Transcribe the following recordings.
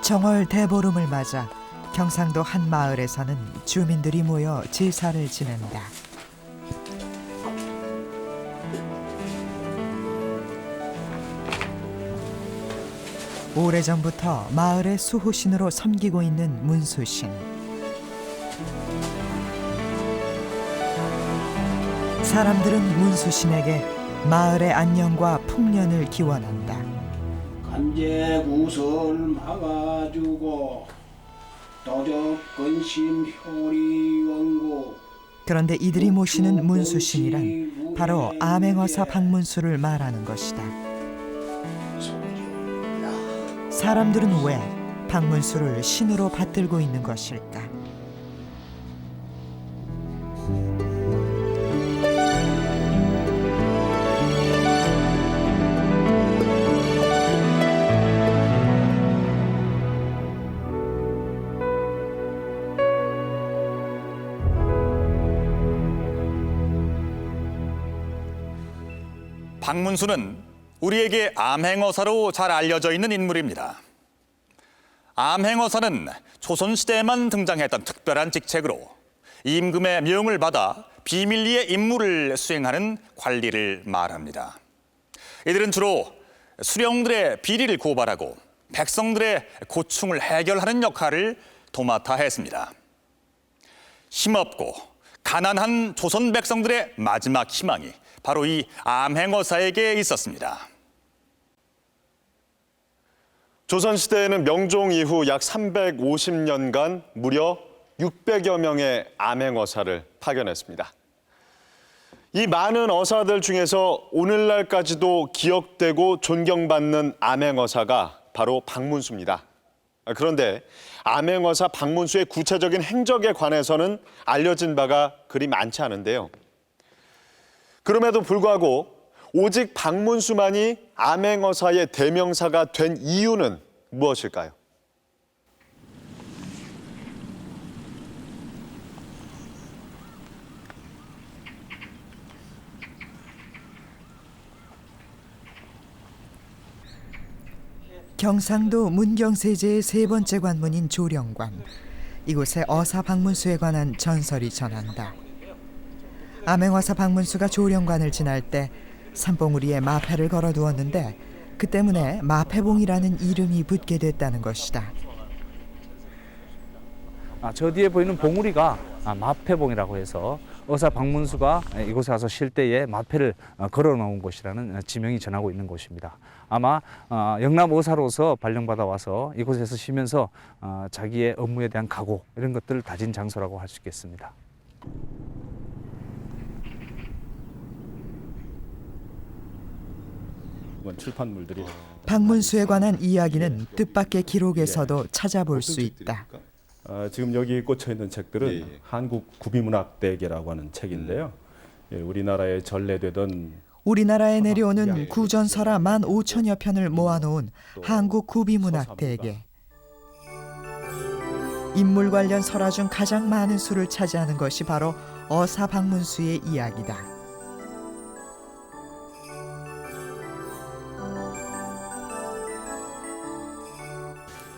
정월 대보름을 맞아 경상도 한 마을에서는 주민들이 모여 제사를 지낸다. 오래전부터 마을의 수호신으로 섬기고 있는 문수신. 사람들은 문수신에게 마을의 안녕과 풍년을 기원한다. 간제구설 막아주고 도적근심 효리원고. 그런데 이들이 모시는 문수신이란 바로 암행어사 박문수를 말하는 것이다. 사람들은 왜 박문수를 신으로 받들고 있는 것일까? 박문수는 우리에게 암행어사로 잘 알려져 있는 인물입니다. 암행어사는 조선시대에만 등장했던 특별한 직책으로 임금의 명을 받아 비밀리에 임무를 수행하는 관리를 말합니다. 이들은 주로 수령들의 비리를 고발하고 백성들의 고충을 해결하는 역할을 도맡아 했습니다. 힘없고 가난한 조선 백성들의 마지막 희망이 바로 이 암행어사에게 있었습니다. 조선시대에는 명종 이후 약 350년간 무려 600여 명의 암행어사를 파견했습니다. 이 많은 어사들 중에서 오늘날까지도 기억되고 존경받는 암행어사가 바로 박문수입니다. 그런데 암행어사 박문수의 구체적인 행적에 관해서는 알려진 바가 그리 많지 않은데요. 그럼에도 불구하고 오직 박문수만이 암행어사의 대명사가 된 이유는 무엇일까요? 경상도 문경세제의 세 번째 관문인 조령관. 이곳에 어사 박문수에 관한 전설이 전한다. 암행어사 박문수가 조령관을 지날 때 산봉우리에 마패를 걸어두었는데 그 때문에 마패봉이라는 이름이 붙게 됐다는 것이다. 저 뒤에 보이는 봉우리가 마패봉이라고 해서 어사 박문수가 이곳에 와서 쉴 때에 마패를 걸어놓은 곳이라는 지명이 전하고 있는 곳입니다. 아마 영남 어사로서 발령받아 와서 이곳에서 쉬면서 자기의 업무에 대한 각오 이런 것들을 다진 장소라고 할 수 있겠습니다. 출판물들이 박문수에 관한 이야기는 뜻밖의 기록에서도 찾아볼 수 있다. 지금 여기 꽂혀 있는 책들은 한국 구비문학대계라고 하는 책인데요. 우리나라에 전래되던 우리나라에 내려오는 구전설화 15,000여 편을 모아놓은 한국 구비문학대계. 인물 관련 설화 중 가장 많은 수를 차지하는 것이 바로 어사 박문수의 이야기다.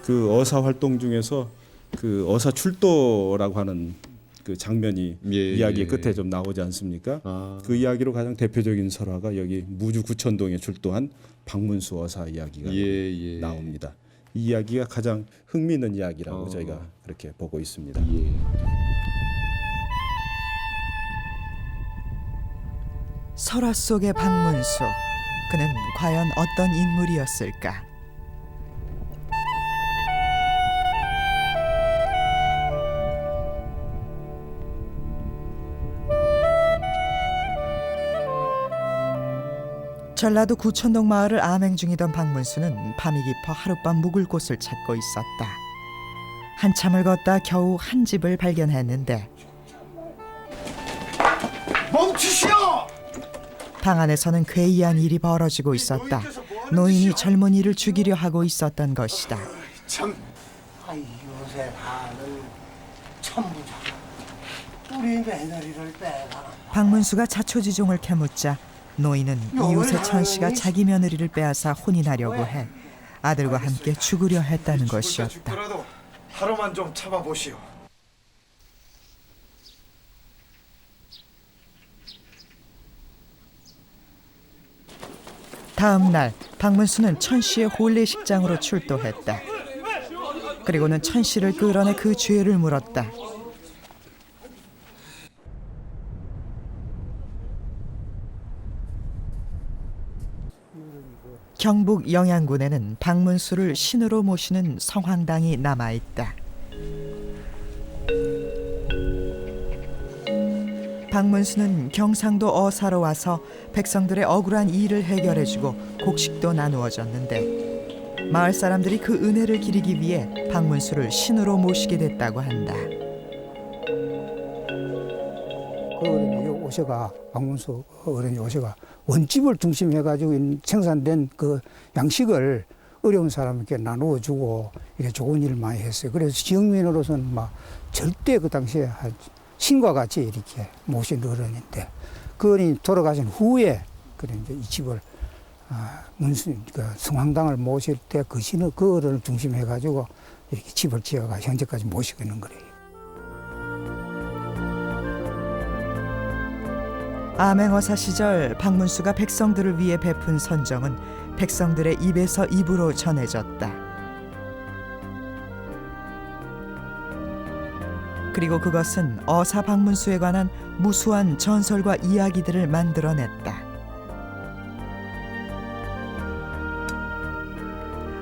그 어사 활동 중에서 그 어사 출도라고 하는 그 장면이 이야기의 끝에 좀 나오지 않습니까? 그 이야기로 가장 대표적인 설화가 여기 무주 구천동에 출도한 박문수 어사 이야기가 나옵니다. 이 이야기가 가장 흥미있는 이야기라고 저희가 그렇게 보고 있습니다. 설화 속의 박문수, 그는 과연 어떤 인물이었을까? 전라도 구천동 마을을 암행 중이던 박문수는 밤이 깊어 하룻밤 묵을 곳을 찾고 있었다. 한참을 걷다 겨우 한 집을 발견했는데 멈추시오! 방 안에서는 괴이한 일이 벌어지고 있었다. 노인이 젊은이를 죽이려 하고 있었던 것이다. 참, 요새 사는 천부자. 우리 며느리를 빼가. 박문수가 자초지종을 캐묻자 노인은 이웃의 천씨가 자기 며느리를 빼앗아 혼인하려고 해 아들과 함께 죽으려 했다는 것이었다. 죽더라도 하루만 좀 참아보시오. 다음 날 박문수는 천 씨의 혼례식장으로 출도했다. 그리고는 천 씨를 끌어내 그 죄를 물었다. 경북 영양군에는 박문수를 신으로 모시는 성황당이 남아있다. 박문수는 경상도 어사로 와서 백성들의 억울한 일을 해결해주고 곡식도 나누어줬는데 마을 사람들이 그 은혜를 기리기 위해 박문수를 신으로 모시게 됐다고 한다. 그 어른이 오셔가 박문수 어른이 오셔가 원집을 중심해가지고 생산된 그 양식을 어려운 사람에게 나누어 주고 이렇게 좋은 일을 많이 했어요. 그래서 지역민으로서는 막 절대 그 당시에 신과 같이 이렇게 모신 어른인데 그 어른이 돌아가신 후에 그래 이제 이 집을 문수 그 성황당을 모실 때 그 신을 그 어른을 중심해가지고 이렇게 집을 지어가 현재까지 모시고 있는 거예요. 암행어사 시절 박문수가 백성들을 위해 베푼 선정은 백성들의 입에서 입으로 전해졌다. 그리고 그것은 어사 박문수에 관한 무수한 전설과 이야기들을 만들어냈다.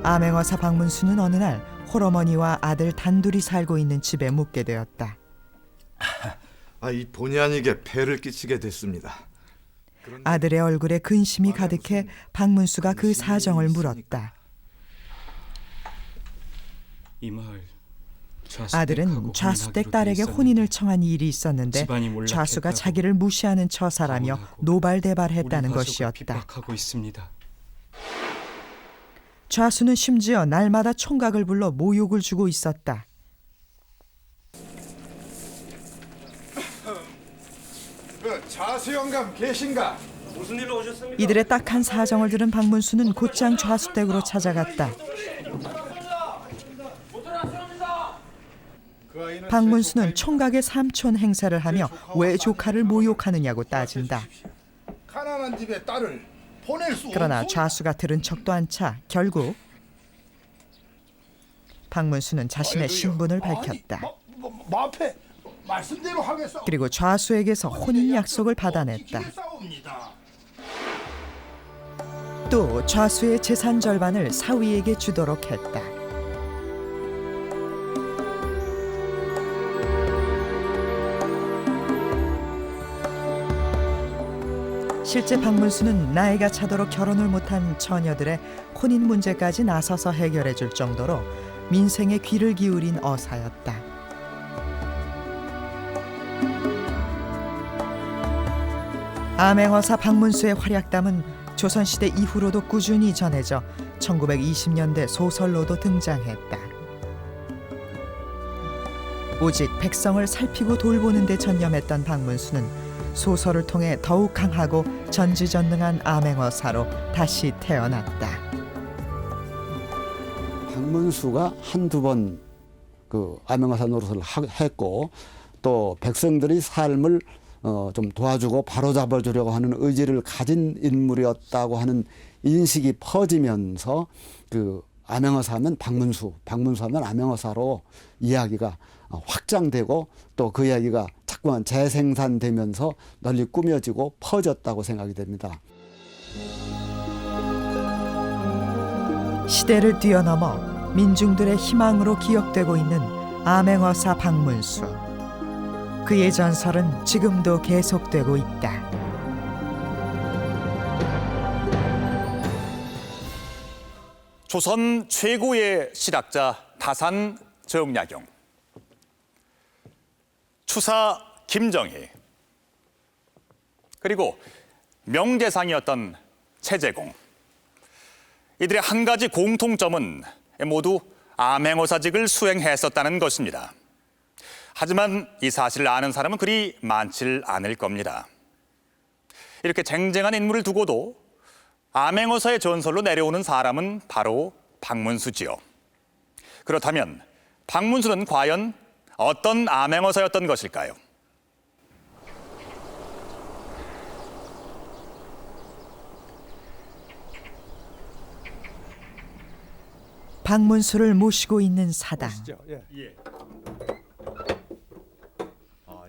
암행어사 박문수는 어느 날 홀어머니와 아들 단둘이 살고 있는 집에 묵게 되었다. 이 본의 아니게 폐를 끼치게 됐습니다. 아들의 얼굴에 근심이 가득해 박문수가 그 사정을 물었다. 이 마을 아들은 좌수댁 딸에게 혼인을 청한 일이 있었는데 좌수가 자기를 무시하는 처사라며 노발대발했다는 것이었다. 좌수는 심지어 날마다 총각을 불러 모욕을 주고 있었다. 좌수 영감 계신가? 무슨 일로 오셨습니까? 이들의 딱한 사정을 들은 박문수는 곧장 좌수댁으로 찾아갔다. 박문수는 총각의 삼촌 행세를 하며 왜 조카를 모욕하느냐고 따진다. 가난한 집에 딸을 보낼 수 그러나 좌수가 들은 척도 않자 결국 박문수는 자신의 신분을 밝혔다. 마패 말씀대로 하겠어. 그리고 좌수에게서 혼인 약속을 받아냈다. 또 좌수의 재산 절반을 사위에게 주도록 했다. 실제 박문수는 나이가 차도록 결혼을 못한 처녀들의 혼인 문제까지 나서서 해결해 줄 정도로 민생에 귀를 기울인 어사였다. 암행어사 박문수의 활약담은 조선시대 이후로도 꾸준히 전해져 1920년대 소설로도 등장했다. 오직 백성을 살피고 돌보는 데 전념했던 박문수는 소설을 통해 더욱 강하고 전지전능한 암행어사로 다시 태어났다. 박문수가 한두 번 그 암행어사 노릇을 했고 또 백성들이 삶을 좀 도와주고 바로잡아 주려고 하는 의지를 가진 인물이었다고 하는 인식이 퍼지면서 그 암행어사하면 박문수, 박문수하면 암행어사로 이야기가 확장되고 또 그 이야기가 자꾸만 재생산되면서 널리 꾸며지고 퍼졌다고 생각이 됩니다. 시대를 뛰어넘어 민중들의 희망으로 기억되고 있는 암행어사 박문수. 그의 전설은 지금도 계속되고 있다. 조선 최고의 실학자 다산 정약용, 추사 김정희, 그리고 명재상이었던 최재공. 이들의 한 가지 공통점은 모두 암행어사직을 수행했었다는 것입니다. 하지만 이 사실을 아는 사람은 그리 많질 않을 겁니다. 이렇게 쟁쟁한 인물을 두고도 암행어사의 전설로 내려오는 사람은 바로 박문수지요. 그렇다면 박문수는 과연 어떤 암행어사였던 것일까요? 박문수를 모시고 있는 사당.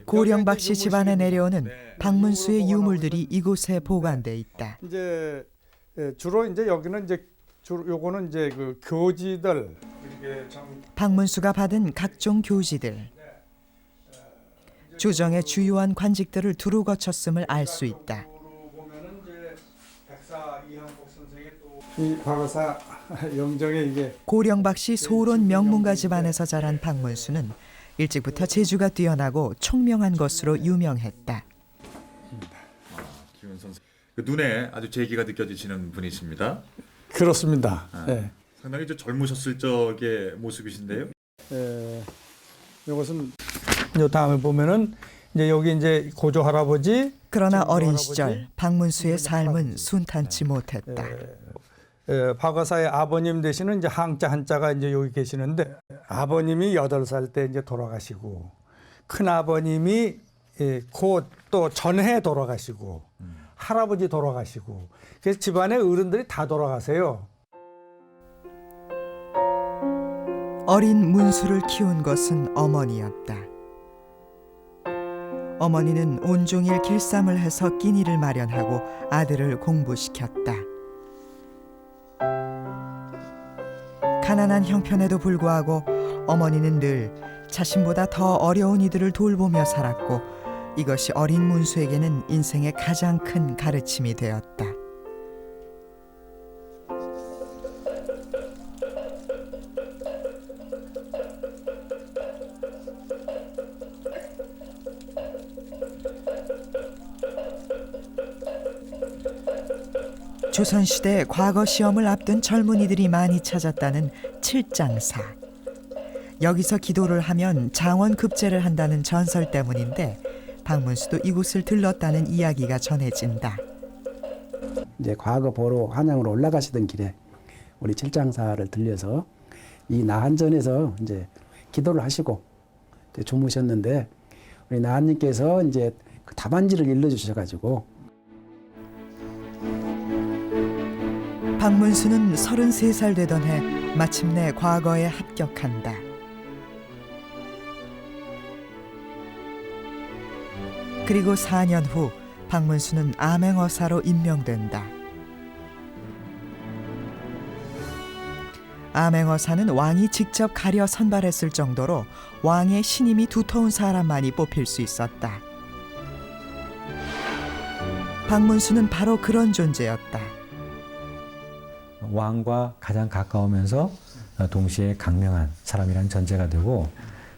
고령박 씨 집안에 내려오는 박문수의 유물들이 이곳에 보관돼 있다. 이제 주로 이제 여기는 이제 요거는 이제 그 교지들. 박문수가 받은 각종 교지들. 조정의 주요한 관직들을 두루 거쳤음을 알 수 있다. 이 박어사 영정에 이게 고령박 씨 소론 명문가 집안에서 자란 박문수는 일찍부터 재주가 뛰어나고 총명한 것으로 유명했다. 김은 선수 눈에 아주 재기가 느껴지시는 분이십니다. 그렇습니다. 네. 상당히 좀 젊으셨을 적의 모습이신데요. 이것은 요 다음에 보면은 이제 여기 이제 고조 할아버지. 그러나 어린 시절 박문수의 삶은 순탄치 못했다. 박어사의 아버님 되시는 이제 항자 한자가 이제 여기 계시는데 아버님이 8살 때 이제 돌아가시고 큰 아버님이 곧 또 전해 돌아가시고 할아버지 돌아가시고 그래서 집안의 어른들이 다 돌아가세요. 어린 문수를 키운 것은 어머니였다. 어머니는 온종일 길쌈을 해서 끼니를 마련하고 아들을 공부시켰다. 가난한 형편에도 불구하고 어머니는 늘 자신보다 더 어려운 이들을 돌보며 살았고 이것이 어린 문수에게는 인생의 가장 큰 가르침이 되었다. 조선시대 과거 시험을 앞둔 젊은이들이 많이 찾았다는 칠장사. 여기서 기도를 하면 장원급제를 한다는 전설 때문인데 박문수도 이곳을 들렀다는 이야기가 전해진다. 이제 과거 보러 한양으로 올라가시던 길에 우리 칠장사를 들려서 이 나한전에서 이제 기도를 하시고 이제 주무셨는데 우리 나한님께서 이제 그 답안지를 일러주셔가지고 박문수는 33살 되던 해 마침내 과거에 합격한다. 그리고 4년 후 박문수는 암행어사로 임명된다. 암행어사는 왕이 직접 가려 선발했을 정도로 왕의 신임이 두터운 사람만이 뽑힐 수 있었다. 박문수는 바로 그런 존재였다. 왕과 가장 가까우면서 동시에 강명한 사람이라는 전제가 되고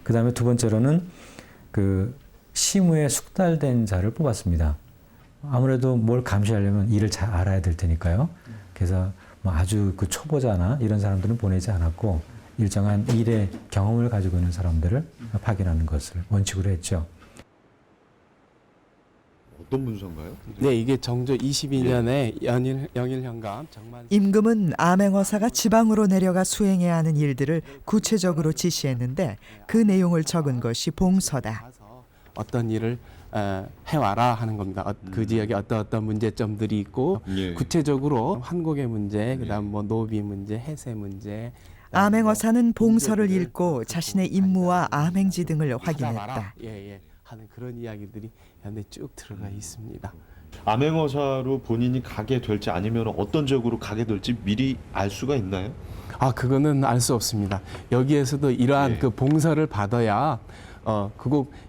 그 다음에 두 번째로는 그 시무에 숙달된 자를 뽑았습니다. 아무래도 뭘 감시하려면 일을 잘 알아야 될 테니까요. 그래서 뭐 아주 그 초보자나 이런 사람들은 보내지 않았고 일정한 일의 경험을 가지고 있는 사람들을 파견하는 것을 원칙으로 했죠. 어떤 문서인가요? 네, 이게 정조 22년에 영일현감 정만. 임금은 암행어사가 지방으로 내려가 수행해야 하는 일들을 구체적으로 지시했는데 그 내용을 적은 것이 봉서다. 어떤 일을 해와라 하는 겁니다. 그 지역에 어떤 문제점들이 있고 구체적으로 환곡의 문제, 그다음 뭐 노비 문제, 해세 문제. 암행어사는 봉서를 읽고 자신의 임무와 암행지 등을 확인했다. 하는 그런 이야기들이 안에 쭉 들어가 있습니다. 암행어사로 본인이 가게 될지 아니면 어떤 지역으로 가게 될지 미리 알 수가 있나요? 그거는 알 수 없습니다. 여기에서도 이러한 그 봉서를 받아야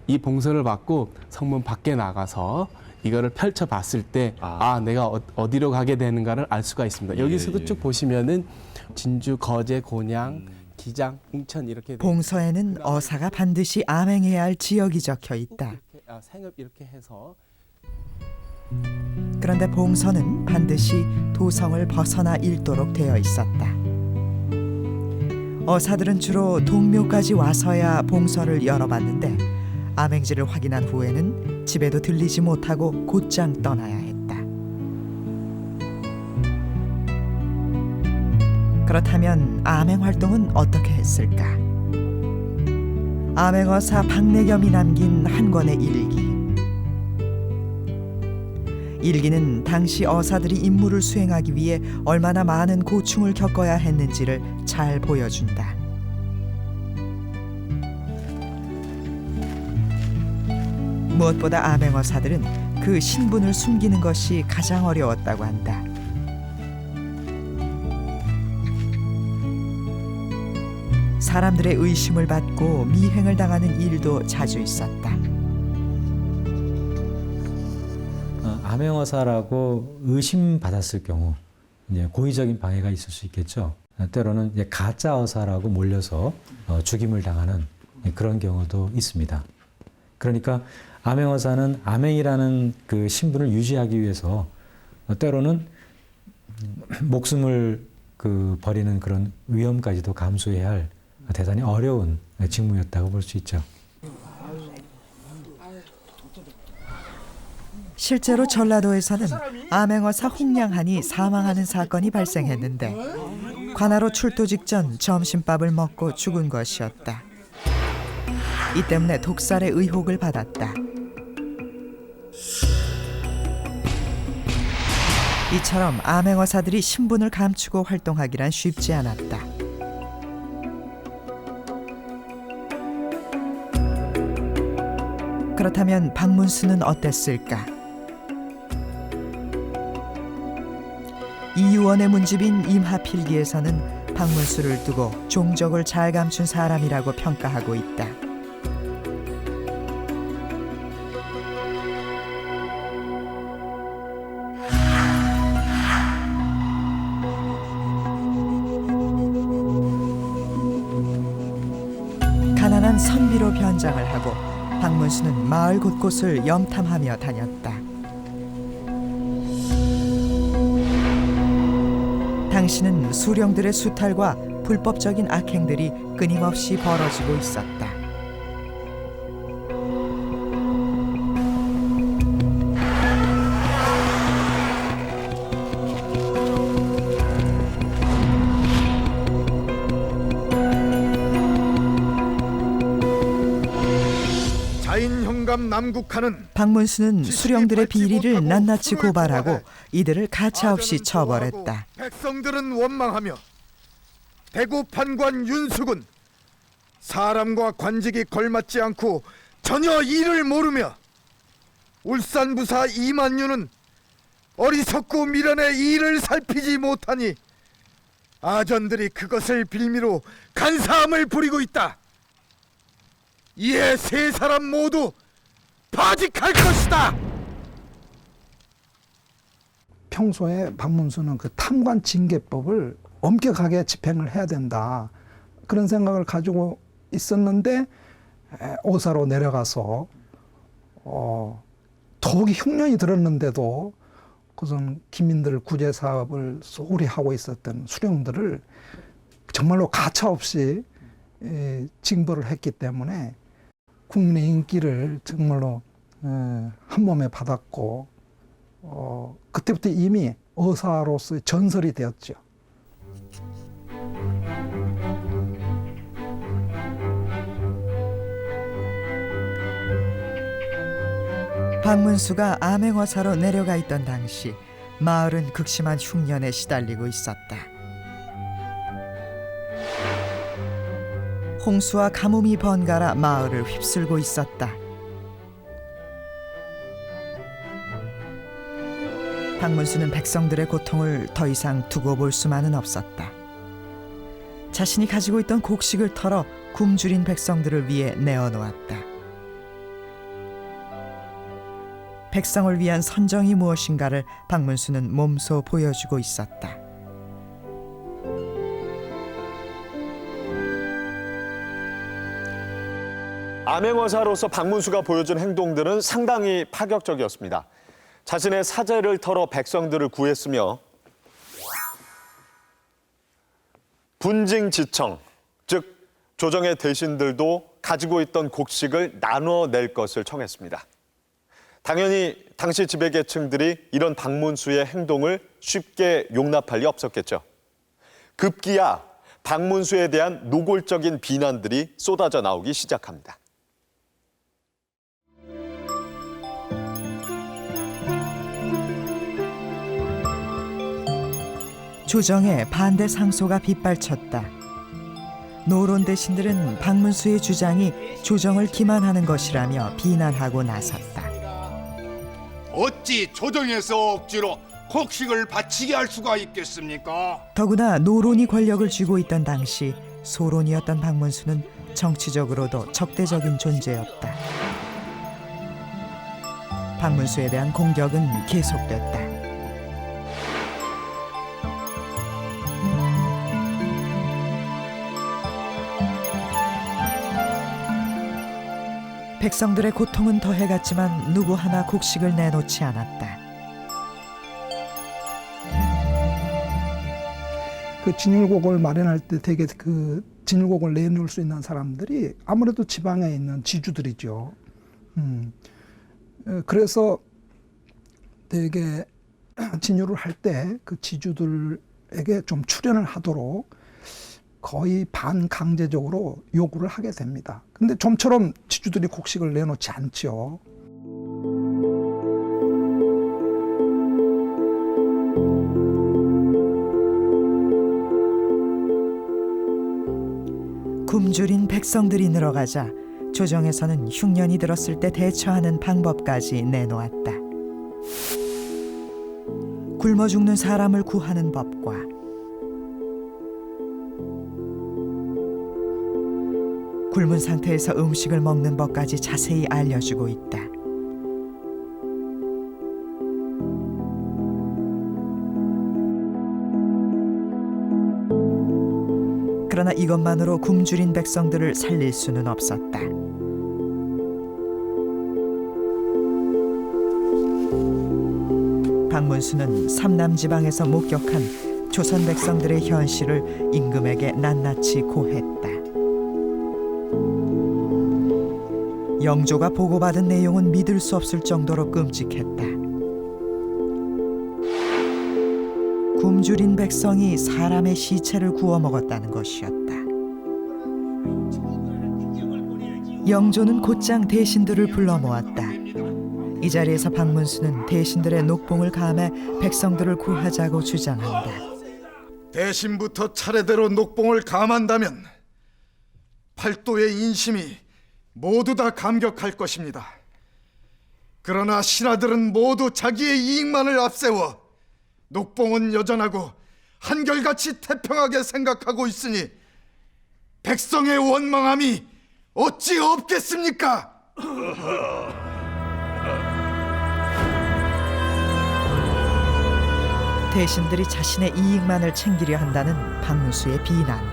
이 봉서를 받고 성문 밖에 나가서 이거를 펼쳐봤을 때 내가 어디로 가게 되는가를 알 수가 있습니다. 여기서도 쭉 보시면은 진주, 거제, 곤양, 기장, 웅천 이렇게 봉서에는 어사가 반드시 암행해야 할 지역이 적혀 있다. 생업 이렇게 해서 그런데 봉서는 반드시 도성을 벗어나 읽도록 되어 있었다. 어사들은 주로 동묘까지 와서야 봉서를 열어봤는데 암행지를 확인한 후에는 집에도 들리지 못하고 곧장 떠나야 했다. 그렇다면 암행 활동은 어떻게 했을까? 암행어사 박내겸이 남긴 한 권의 일기. 일기는 당시 어사들이 임무를 수행하기 위해 얼마나 많은 고충을 겪어야 했는지를 잘 보여준다. 무엇보다 암행어사들은 그 신분을 숨기는 것이 가장 어려웠다고 한다. 사람들의 의심을 받고 미행을 당하는 일도 자주 있었다. 암행어사라고 의심받았을 경우 이제 고의적인 방해가 있을 수 있겠죠. 때로는 이제 가짜 어사라고 몰려서 죽임을 당하는 그런 경우도 있습니다. 그러니까 암행어사는 암행이라는 그 신분을 유지하기 위해서 때로는 목숨을 버리는 그런 위험까지도 감수해야 할 대단히 어려운 직무였다고 볼 수 있죠. 실제로 전라도에서는 암행어사 홍량한이 사망하는 사건이 발생했는데 관하로 출도 직전 점심밥을 먹고 죽은 것이었다. 이 때문에 독살의 의혹을 받았다. 이처럼 암행어사들이 신분을 감추고 활동하기란 쉽지 않았다. 그렇다면 박문수는 어땠을까? 이유원의 문집인 임하필기에서는 박문수를 두고 종적을 잘 감춘 사람이라고 평가하고 있다. 가난한 선비로 변장을 하고 박문수는 마을 곳곳을 염탐하며 다녔다. 당시는 수령들의 수탈과 불법적인 악행들이 끊임없이 벌어지고 있었다. 자인형감 남국하는 박문수는 수령들의 비리를 낱낱이 고발하고 이들을 가차없이 처벌했다. 백성들은 원망하며 대구 판관 윤숙은 사람과 관직이 걸맞지 않고 전혀 일을 모르며 울산 부사 이만유는 어리석고 미련의 일을 살피지 못하니 아전들이 그것을 빌미로 간사함을 부리고 있다. 이에 세 사람 모두 파직할 것이다. 평소에 박문수는 그 탐관 징계법을 엄격하게 집행을 해야 된다. 그런 생각을 가지고 있었는데 오사로 내려가서 더욱이 흉년이 들었는데도 그것은 기민들 구제 사업을 소홀히 하고 있었던 수령들을 정말로 가차없이 징벌을 했기 때문에 국민의 인기를 정말로 한 몸에 받았고 그때부터 이미 어사로서의 전설이 되었죠. 박문수가 암행어사로 내려가 있던 당시 마을은 극심한 흉년에 시달리고 있었다. 홍수와 가뭄이 번갈아 마을을 휩쓸고 있었다. 박문수는 백성들의 고통을 더 이상 두고 볼 수만은 없었다. 자신이 가지고 있던 곡식을 털어 굶주린 백성들을 위해 내어놓았다. 백성을 위한 선정이 무엇인가를 박문수는 몸소 보여주고 있었다. 암행어사로서 박문수가 보여준 행동들은 상당히 파격적이었습니다. 자신의 사제를 털어 백성들을 구했으며 분징지청, 즉 조정의 대신들도 가지고 있던 곡식을 나눠낼 것을 청했습니다. 당연히 당시 지배계층들이 이런 박문수의 행동을 쉽게 용납할 리 없었겠죠. 급기야 박문수에 대한 노골적인 비난들이 쏟아져 나오기 시작합니다. 조정에 반대 상소가 빗발쳤다. 노론 대신들은 박문수의 주장이 조정을 기만하는 것이라며 비난하고 나섰다. 어찌 조정에서 억지로 곡식을 바치게 할 수가 있겠습니까? 더구나 노론이 권력을 쥐고 있던 당시 소론이었던 박문수는 정치적으로도 적대적인 존재였다. 박문수에 대한 공격은 계속됐다. 백성들의 고통은 더해갔지만 누구 하나 곡식을 내놓지 않았다. 그 진율곡을 마련할 때 되게 그 진율곡을 내놓을 수 있는 사람들이 아무래도 지방에 있는 지주들이죠. 그래서 되게 진율을 할 때 그 지주들에게 좀 출연을 하도록 거의 반강제적으로 요구를 하게 됩니다. 근데 좀처럼 지주들이 곡식을 내놓지 않죠. 굶주린 백성들이 늘어가자 조정에서는 흉년이 들었을 때 대처하는 방법까지 내놓았다. 굶어 죽는 사람을 구하는 법과 굶은 상태에서 음식을 먹는 법까지 자세히 알려주고 있다. 그러나 이것만으로 굶주린 백성들을 살릴 수는 없었다. 박문수는 삼남지방에서 목격한 조선 백성들의 현실을 임금에게 낱낱이 고했다. 영조가 보고받은 내용은 믿을 수 없을 정도로 끔찍했다. 굶주린 백성이 사람의 시체를 구워 먹었다는 것이었다. 영조는 곧장 대신들을 불러 모았다. 이 자리에서 박문수는 대신들의 녹봉을 감해 백성들을 구하자고 주장한다. 대신부터 차례대로 녹봉을 감한다면 팔도의 인심이 모두 다 감격할 것입니다. 그러나 신하들은 모두 자기의 이익만을 앞세워 녹봉은 여전하고 한결같이 태평하게 생각하고 있으니 백성의 원망함이 어찌 없겠습니까? 대신들이 자신의 이익만을 챙기려 한다는 박문수의 비난.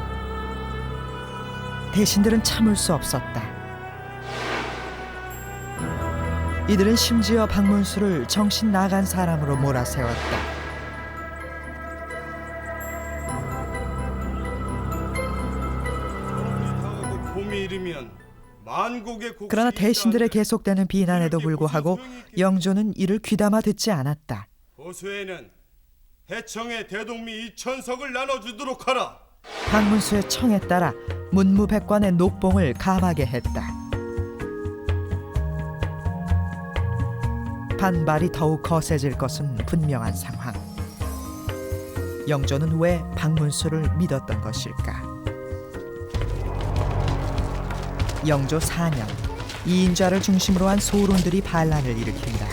대신들은 참을 수 없었다. 이들은 심지어 박문수를 정신 나간 사람으로 몰아세웠다. 그러나 대신들의 계속되는 비난에도 불구하고 영조는 이를 귀담아 듣지 않았다. 호수에는 해청에 대동미 2,000석을 나눠주도록 하라. 박문수의 청에 따라 문무백관의 녹봉을 감하게 했다. 반발이 더욱 거세질 것은 분명한 상황. 영조는 왜 박문수를 믿었던 것일까? 영조 4년, 이인좌를 중심으로 한 소론들이 반란을 일으킨다.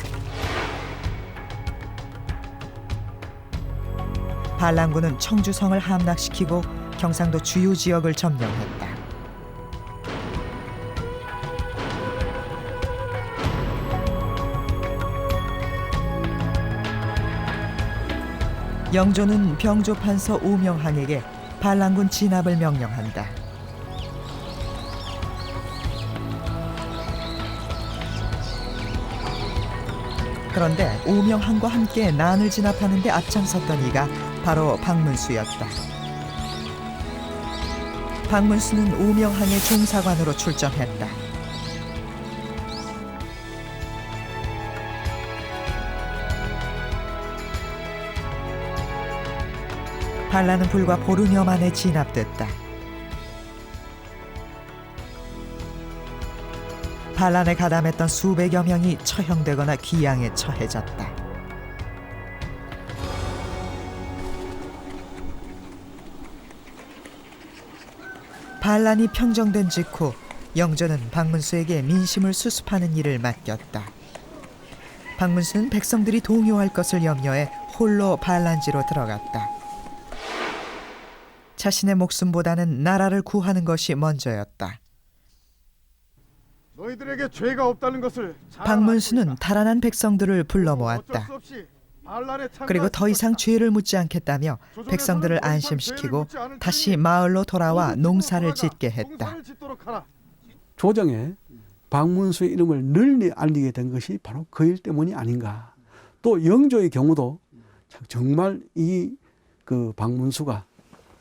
반란군은 청주성을 함락시키고 경상도 주요 지역을 점령했다. 영조는 병조판서 오명항에게 반란군 진압을 명령한다. 그런데 오명항과 함께 난을 진압하는 데 앞장섰던 이가 바로 박문수였다. 박문수는 오명항의 종사관으로 출정했다. 반란은 불과 보름여 만에 진압됐다. 반란에 가담했던 수백여 명이 처형되거나 귀양에 처해졌다. 반란이 평정된 직후 영조는 박문수에게 민심을 수습하는 일을 맡겼다. 박문수는 백성들이 동요할 것을 염려해 홀로 반란지로 들어갔다. 자신의 목숨보다는 나라를 구하는 것이 먼저였다. 너희들에게 죄가 없다는 것을 박문수는 달아난 백성들을 불러 모았다. 그리고 더 이상 죄를 묻지 않겠다며 백성들을 안심시키고 다시 마을로 돌아와 농사를 짓게 했다. 조정에 박문수의 이름을 널리 알리게 된 것이 바로 그 일 때문이 아닌가. 또 영조의 경우도 정말 이 그 박문수가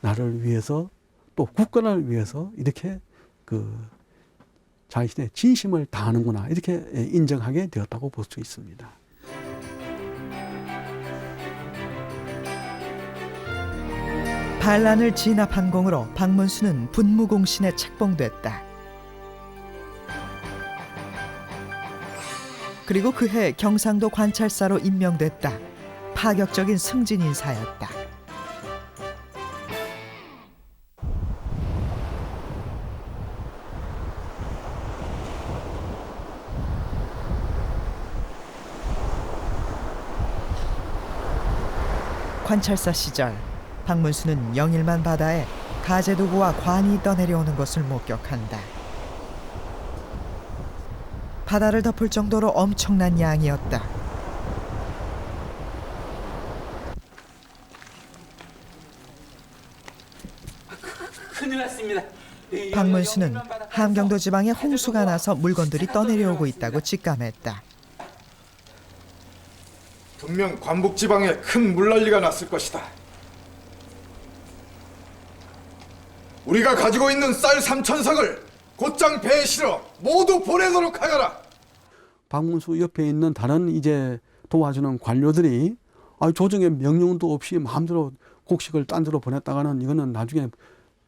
나를 위해서 또 국가를 위해서 이렇게 그 자신의 진심을 다하는구나 이렇게 인정하게 되었다고 볼 수 있습니다. 반란을 진압한 공으로 박문수는 분무공신에 책봉됐다. 그리고 그해 경상도 관찰사로 임명됐다. 파격적인 승진 인사였다. 관찰사 시절 박문수는 영일만 바다에 가재도구와 관이 떠내려오는 것을 목격한다. 바다를 덮을 정도로 엄청난 양이었다. 큰일 났습니다. 박문수는 함경도 지방에 홍수가 나서 물건들이 떠내려오고 있다고 직감했다. 분명 관북 지방에 큰 물난리가 났을 것이다. 우리가 가지고 있는 쌀 3,000석을 곧장 배에 실어 모두 보내도록 하여라. 박문수 옆에 있는 다른 이제 도와주는 관료들이 조정의 명령도 없이 마음대로 곡식을 딴 데로 보냈다가는 이거는 나중에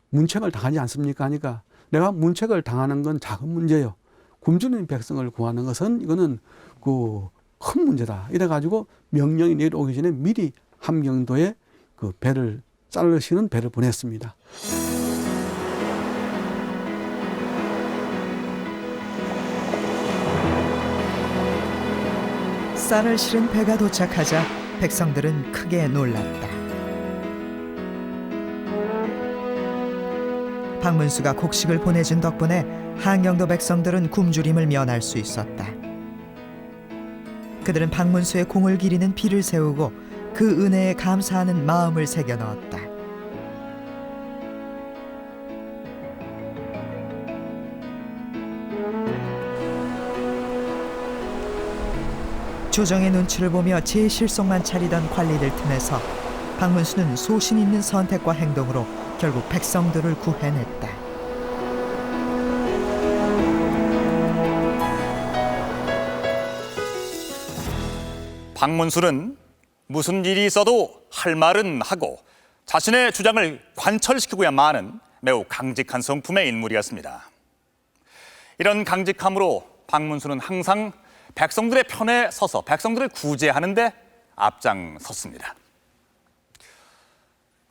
문책을 당하지 않습니까? 하니까 내가 문책을 당하는 건 작은 문제요. 굶주린 백성을 구하는 것은 이거는 그 큰 문제다. 이래가지고 명령이 내려오기 전에 미리 함경도에 그 배를 쌀을 실은 배를 보냈습니다. 쌀을 실은 배가 도착하자 백성들은 크게 놀랐다. 박문수가 곡식을 보내준 덕분에 함경도 백성들은 굶주림을 면할 수 있었다. 그들은 박문수의 공을 기리는 비를 세우고 그 은혜에 감사하는 마음을 새겨 넣었다. 조정의 눈치를 보며 제 실속만 차리던 관리들 틈에서 박문수는 소신 있는 선택과 행동으로 결국 백성들을 구해냈다. 박문수는 무슨 일이 있어도 할 말은 하고 자신의 주장을 관철시키고야만 매우 강직한 성품의 인물이었습니다. 이런 강직함으로 박문수는 항상 백성들의 편에 서서 백성들을 구제하는 데 앞장섰습니다.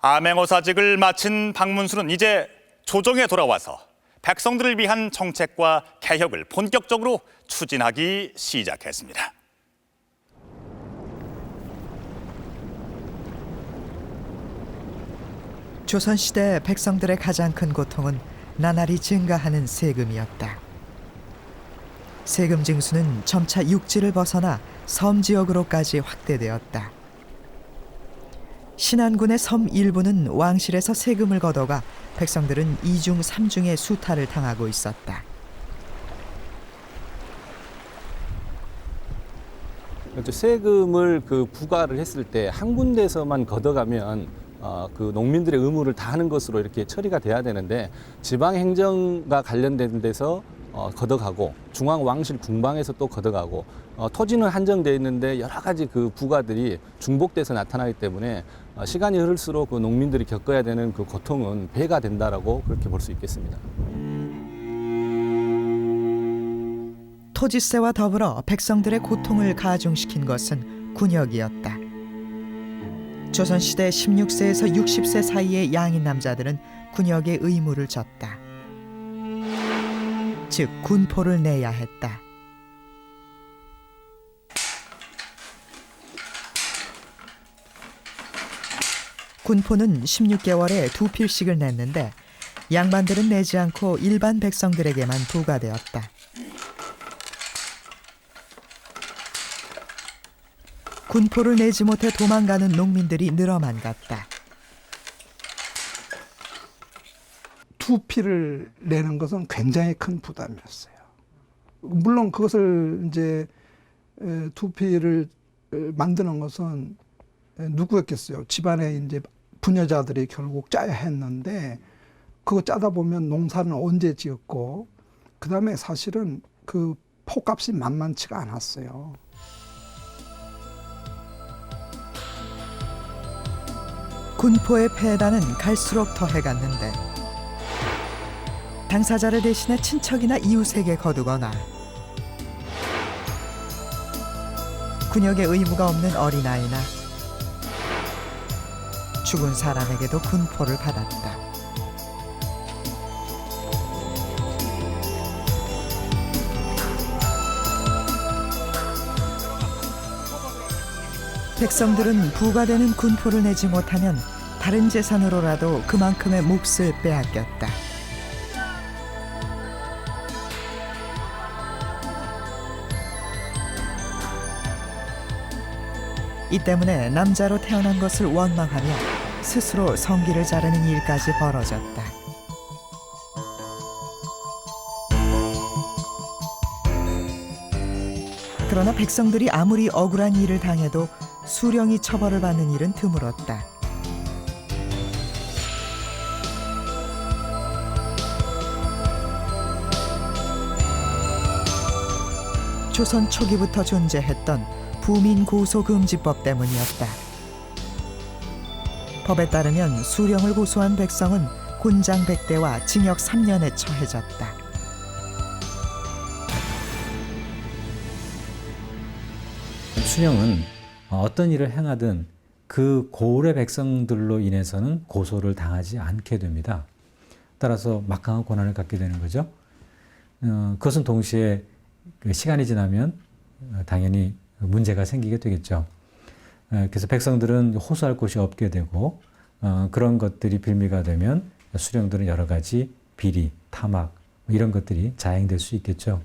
암행어사직을 마친 박문수는 이제 조정에 돌아와서 백성들을 위한 정책과 개혁을 본격적으로 추진하기 시작했습니다. 조선시대 백성들의 가장 큰 고통은 나날이 증가하는 세금이었다. 세금 징수는 점차 육지를 벗어나 섬 지역으로까지 확대되었다. 신안군의 섬 일부는 왕실에서 세금을 걷어가 백성들은 2중 3중의 수탈을 당하고 있었다. 세금을 부과를 했을 때 한 군데서만 걷어가면 그 농민들의 의무를 다하는 것으로 이렇게 처리가 돼야 되는데 지방 행정과 관련된 데서 걷어가고 중앙 왕실 궁방에서 또 걷어가고 토지는 한정되어 있는데 여러 가지 그 부가들이 중복돼서 나타나기 때문에 시간이 흐를수록 그 농민들이 겪어야 되는 그 고통은 배가 된다라고 그렇게 볼 수 있겠습니다. 토지세와 더불어 백성들의 고통을 가중시킨 것은 군역이었다. 조선시대 16세에서 60세 사이의 양인 남자들은 군역의 의무를 졌다. 즉 군포를 내야 했다. 군포는 16개월에 2필씩을 냈는데 양반들은 내지 않고 일반 백성들에게만 부과되었다. 군포를 내지 못해 도망가는 농민들이 늘어만 갔다. 2필을 내는 것은 굉장히 큰 부담이었어요. 물론 그것을 이제 2필을 만드는 것은 누구였겠어요? 집안의 이제 부녀자들이 결국 짜야 했는데 그거 짜다 보면 농사는 언제 지었고 그다음에 사실은 그 포값이 만만치가 않았어요. 군포의 폐단은 갈수록 더해갔는데 당사자를 대신해 친척이나 이웃에게 거두거나 군역의 의무가 없는 어린아이나 죽은 사람에게도 군포를 받았다. 백성들은 부과되는 군포를 내지 못하면 다른 재산으로라도 그만큼의 몫을 빼앗겼다. 이 때문에 남자로 태어난 것을 원망하며 스스로 성기를 자르는 일까지 벌어졌다. 그러나 백성들이 아무리 억울한 일을 당해도 수령이 처벌을 받는 일은 드물었다. 조선 초기부터 존재했던 부민고소금지법 때문이었다. 법에 따르면 수령을 고소한 백성은 곤장 100대와 징역 3년에 처해졌다. 수령은 어떤 일을 행하든 그 고을의 백성들로 인해서는 고소를 당하지 않게 됩니다. 따라서 막강한 권한을 갖게 되는 거죠. 그것은 동시에 시간이 지나면 당연히 문제가 생기게 되겠죠. 그래서 백성들은 호소할 곳이 없게 되고 그런 것들이 빌미가 되면 수령들은 여러 가지 비리, 타막 이런 것들이 자행될 수 있겠죠.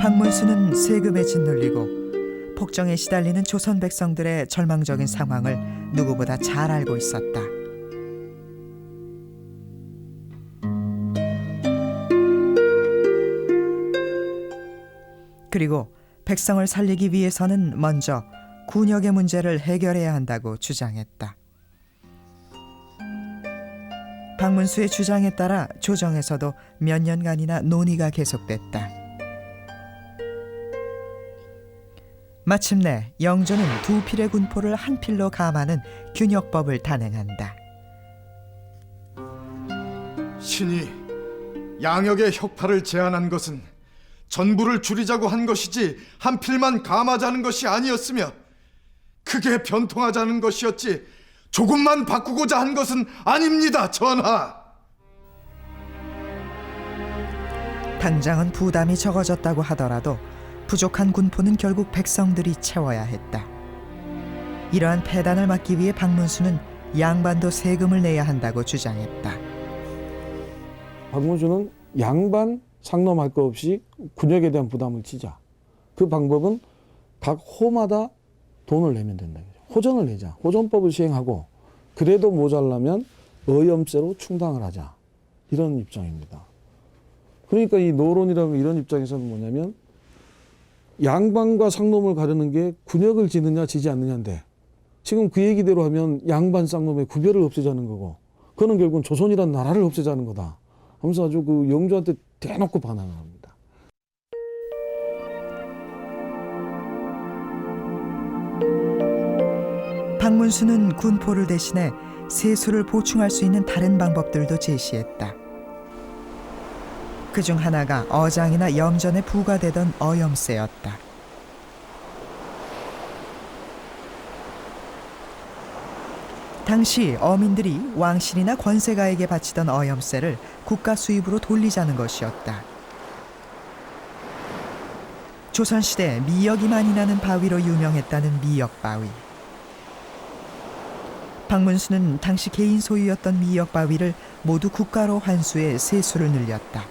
박문수는 세금에 짓눌리고 폭정에 시달리는 조선 백성들의 절망적인 상황을 누구보다 잘 알고 있었다. 그리고 백성을 살리기 위해서는 먼저 군역의 문제를 해결해야 한다고 주장했다. 박문수의 주장에 따라 조정에서도 몇 년간이나 논의가 계속됐다. 마침내 영조는 2필의 군포를 1필로 감하는 균역법을 단행한다. 신이 양역의 혁파를 제안한 것은 전부를 줄이자고 한 것이지 1필만 감하자는 것이 아니었으며 크게 변통하자는 것이었지 조금만 바꾸고자 한 것은 아닙니다, 전하. 당장은 부담이 적어졌다고 하더라도 부족한 군포는 결국 백성들이 채워야 했다. 이러한 폐단을 막기 위해 박문수는 양반도 세금을 내야 한다고 주장했다. 박문수는 양반 상놈할 거 없이 군역에 대한 부담을 지자. 그 방법은 각 호마다 돈을 내면 된다. 호전을 내자. 호전법을 시행하고 그래도 모자라면 어염죄로 충당을 하자. 이런 입장입니다. 그러니까 이 노론이라는 이런 입장에서는 뭐냐면 양반과 상놈을 가르는 게 군역을 지느냐 지지 않느냐인데 지금 그 얘기대로 하면 양반 쌍놈의 구별을 없애자는 거고, 그는 결국은 조선이라는 나라를 없애자는 거다 하면서 아주 그 영조한테 대놓고 반항을 합니다. 박문수는 군포를 대신해 세수를 보충할 수 있는 다른 방법들도 제시했다. 그중 하나가 어장이나 염전에 부과되던 어염세였다. 당시 어민들이 왕실이나 권세가에게 바치던 어염세를 국가 수입으로 돌리자는 것이었다. 조선시대 미역이 많이 나는 바위로 유명했다는 미역바위. 박문수는 당시 개인 소유였던 미역바위를 모두 국가로 환수해 세수를 늘렸다.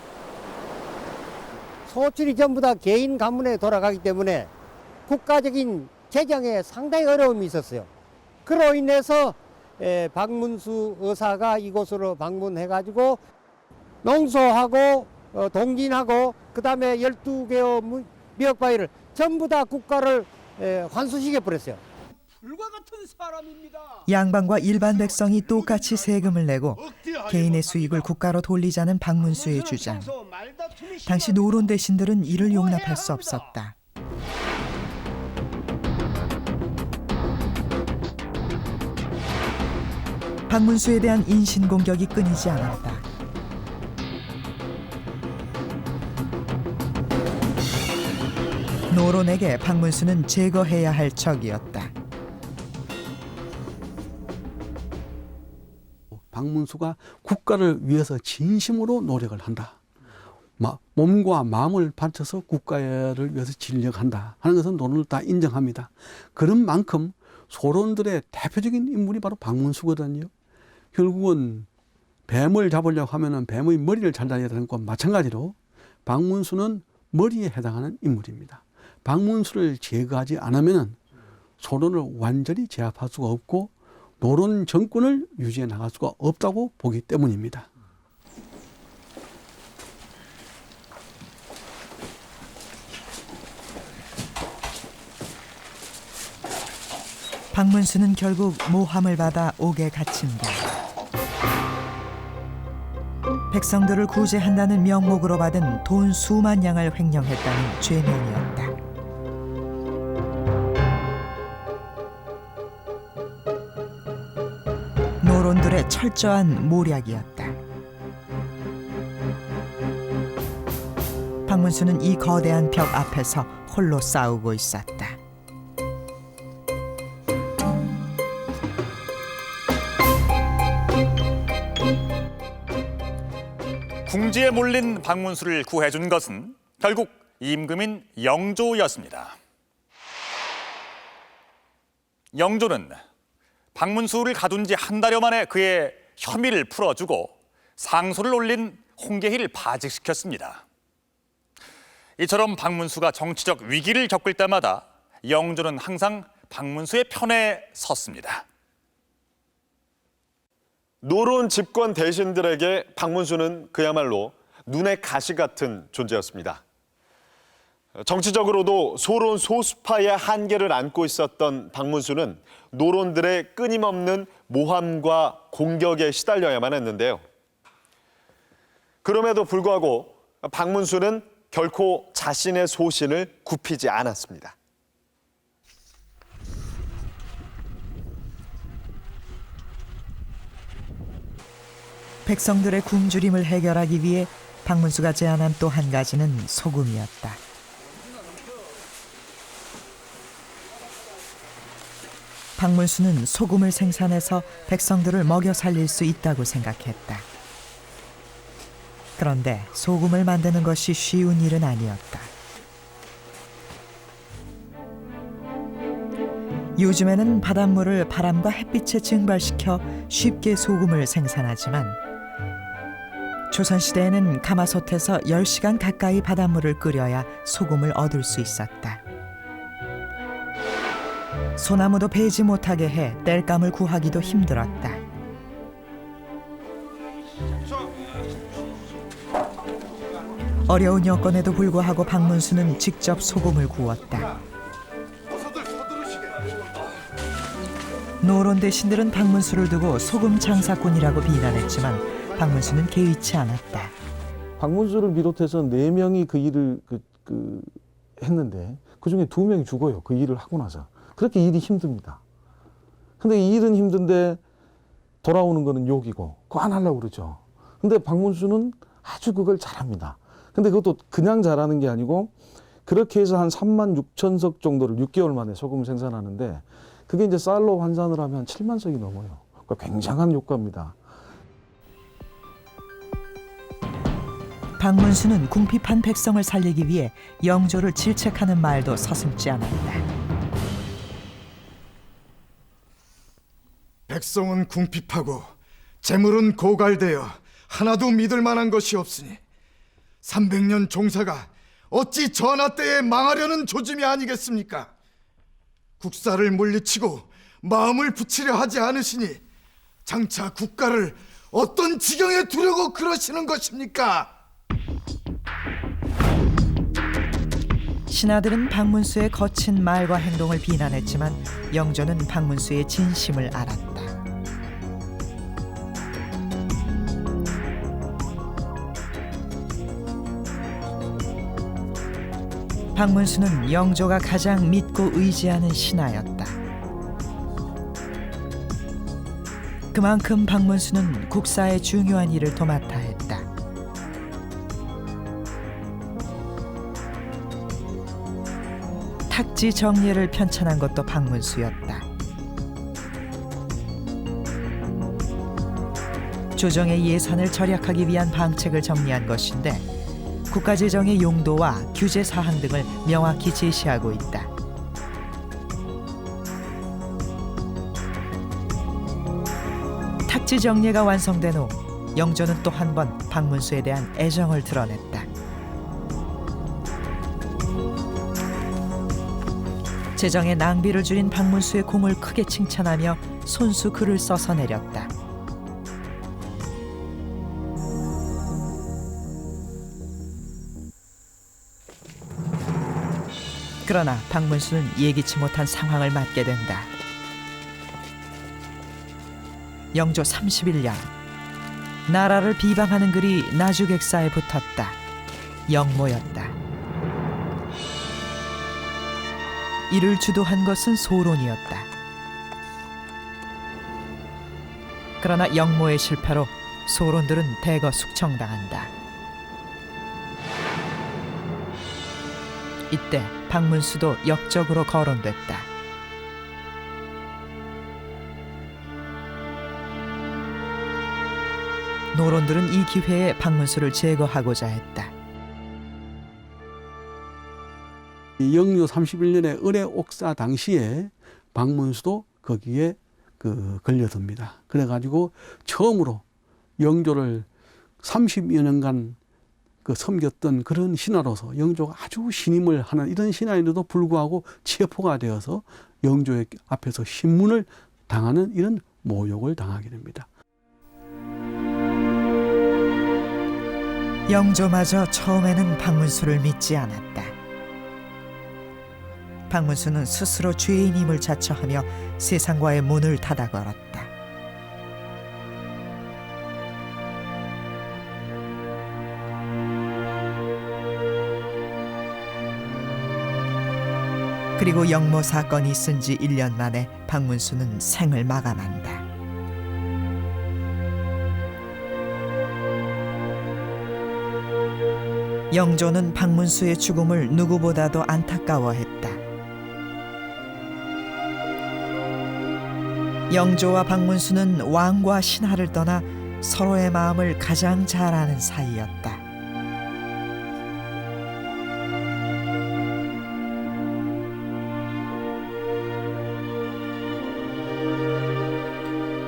소출이 전부 다 개인 가문에 돌아가기 때문에 국가적인 재정에 상당히 어려움이 있었어요. 그로 인해서 박문수 의사가 이곳으로 방문해가지고 농소하고 동진하고 그 다음에 12개의 미역바위를 전부 다 국가를 환수시켜버렸어요. 불과 같은 사람입니다. 양반과 일반 백성이 똑같이 세금을 내고 개인의 수익을 국가로 돌리자는 박문수의 주장. 당시 노론 대신들은 이를 용납할 수 없었다. 박문수에 대한 인신공격이 끊이지 않았다. 노론에게 박문수는 제거해야 할 적이었다. 박문수가 국가를 위해서 진심으로 노력을 한다. 몸과 마음을 바쳐서 국가를 위해서 진력한다 하는 것은 노론을 다 인정합니다. 그런 만큼 소론들의 대표적인 인물이 바로 박문수거든요. 결국은 뱀을 잡으려고 하면 뱀의 머리를 잘라야 되는 것과 마찬가지로 박문수는 머리에 해당하는 인물입니다. 박문수를 제거하지 않으면 소론을 완전히 제압할 수가 없고 노론 정권을 유지해 나갈 수가 없다고 보기 때문입니다. 박문수는 결국 모함을 받아 옥에 갇힌다. 백성들을 구제한다는 명목으로 받은 돈 수만 양을 횡령했다는 죄명이었다. 노론들의 철저한 모략이었다. 박문수는 이 거대한 벽 앞에서 홀로 싸우고 있었다. 궁지에 몰린 박문수를 구해준 것은 결국 임금인 영조였습니다. 영조는 박문수를 가둔 지 한 달여 만에 그의 혐의를 풀어주고 상소를 올린 홍계희를 파직시켰습니다. 이처럼 박문수가 정치적 위기를 겪을 때마다 영조는 항상 박문수의 편에 섰습니다. 노론 집권 대신들에게 박문수는 그야말로 눈의 가시 같은 존재였습니다. 정치적으로도 소론 소수파의 한계를 안고 있었던 박문수는 노론들의 끊임없는 모함과 공격에 시달려야만 했는데요. 그럼에도 불구하고 박문수는 결코 자신의 소신을 굽히지 않았습니다. 백성들의 굶주림을 해결하기 위해 박문수가 제안한 또 한 가지는 소금이었다. 박문수는 소금을 생산해서 백성들을 먹여 살릴 수 있다고 생각했다. 그런데 소금을 만드는 것이 쉬운 일은 아니었다. 요즘에는 바닷물을 바람과 햇빛에 증발시켜 쉽게 소금을 생산하지만 조선시대에는 가마솥에서 10시간 가까이 바닷물을 끓여야 소금을 얻을 수 있었다. 소나무도 베지 못하게 해 땔감을 구하기도 힘들었다. 어려운 여건에도 불구하고 박문수는 직접 소금을 구웠다. 노론 대신들은 박문수를 두고 소금 장사꾼이라고 비난했지만 박문수는 개의치 않았다. 박문수를 비롯해서 4명이 그 일을 했는데 그중에 2명이 죽어요. 그 일을 하고 나서. 그렇게 일이 힘듭니다. 근데 이 일은 힘든데 돌아오는 거는 욕이고 그거 안 하려고 그러죠. 근데 박문수는 아주 그걸 잘합니다. 근데 그것도 그냥 잘하는 게 아니고 그렇게 해서 한 3만 6천 석 정도를 6개월 만에 소금을 생산하는데 그게 이제 쌀로 환산을 하면 7만 석이 넘어요. 그러니까 굉장한 효과입니다. 박문수는 궁핍한 백성을 살리기 위해 영조를 질책하는 말도 서슴지 않았다. 백성은 궁핍하고 재물은 고갈되어 하나도 믿을 만한 것이 없으니 300년 종사가 어찌 전하 때에 망하려는 조짐이 아니겠습니까? 국사를 물리치고 마음을 붙이려 하지 않으시니 장차 국가를 어떤 지경에 두려고 그러시는 것입니까? 신하들은 박문수의 거친 말과 행동을 비난했지만 영조는 박문수의 진심을 알았다. 박문수는 영조가 가장 믿고 의지하는 신하였다. 그만큼 박문수는 국사의 중요한 일을 도맡아 했다. 탁지 정례를 편찬한 것도 박문수였다. 조정의 예산을 절약하기 위한 방책을 정리한 것인데 국가재정의 용도와 규제 사항 등을 명확히 제시하고 있다. 탁지 정례가 완성된 후 영조는 또 한 번 박문수에 대한 애정을 드러냈다. 재정의 낭비를 줄인 박문수의 공을 크게 칭찬하며 손수 글을 써서 내렸다. 그러나 박문수는 예기치 못한 상황을 맞게 된다. 영조 31년 나라를 비방하는 글이 나주객사에 붙었다. 영모였다. 이를 주도한 것은 소론이었다. 그러나 영모의 실패로 소론들은 대거 숙청당한다. 이때 박문수도 역적으로 거론됐다. 노론들은 이 기회에 박문수를 제거하고자 했다. 영조 31년에 을의 옥사 당시에 박문수도 거기에 걸려듭니다. 그래가지고 처음으로 영조를 30여 년간 섬겼던 그런 신하로서 영조가 아주 신임을 하는 이런 신하인데도 불구하고 체포가 되어서 영조의 앞에서 신문을 당하는 이런 모욕을 당하게 됩니다. 영조마저 처음에는 박문수를 믿지 않았다. 박문수는 스스로 죄인임을 자처하며 세상과의 문을 닫아 걸었다. 그리고 영모 사건이 있은 지 1년 만에 박문수는 생을 마감한다. 영조는 박문수의 죽음을 누구보다도 안타까워했다. 영조와 박문수는 왕과 신하를 떠나 서로의 마음을 가장 잘 아는 사이였다.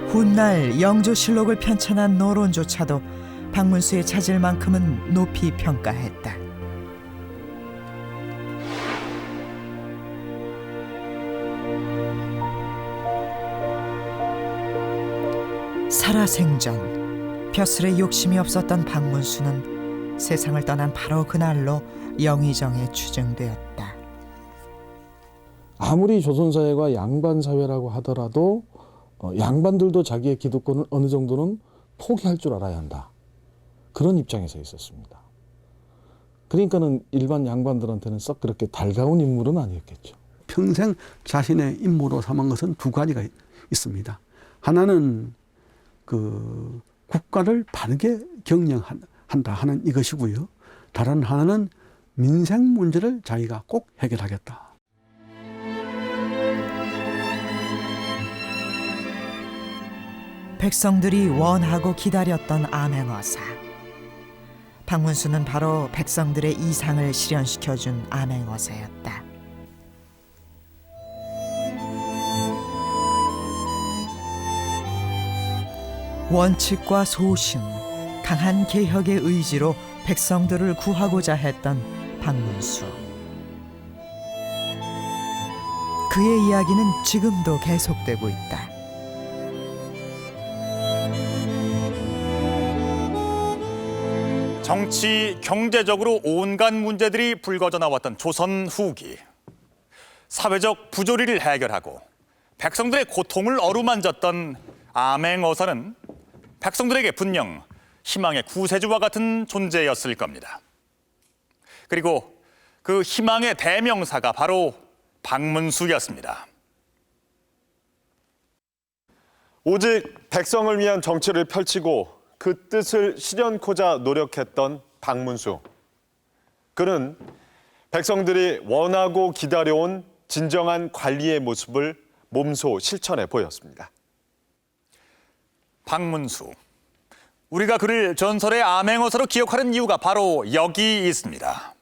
훗날 영조실록을 편찬한 노론조차도 박문수의 차질 만큼은 높이 평가했다. 살아생전 벼슬에 욕심이 없었던 박문수는 세상을 떠난 바로 그날로 영의정에 추증되었다. 아무리 조선사회가 양반사회라고 하더라도 양반들도 자기의 기득권을 어느 정도는 포기할 줄 알아야 한다. 그런 입장에서 있었습니다. 그러니까는 일반 양반들한테는 썩 그렇게 달가운 인물은 아니었겠죠. 평생 자신의 임무로 삼은 것은 두 가지가 있습니다. 하나는 그 국가를 바르게 경영한다 하는 이것이고요. 다른 하나는 민생 문제를 자기가 꼭 해결하겠다. 백성들이 원하고 기다렸던 암행어사. 박문수는 바로 백성들의 이상을 실현시켜준 암행어사였다. 원칙과 소신, 강한 개혁의 의지로 백성들을 구하고자 했던 박문수. 그의 이야기는 지금도 계속되고 있다. 정치, 경제적으로 온갖 문제들이 불거져 나왔던 조선 후기. 사회적 부조리를 해결하고 백성들의 고통을 어루만졌던 암행어사는 백성들에게 분명 희망의 구세주와 같은 존재였을 겁니다. 그리고 그 희망의 대명사가 바로 박문수였습니다. 오직 백성을 위한 정치를 펼치고 그 뜻을 실현코자 노력했던 박문수. 그는 백성들이 원하고 기다려온 진정한 관리의 모습을 몸소 실천해 보였습니다. 박문수. 우리가 그를 전설의 암행어사로 기억하는 이유가 바로 여기 있습니다.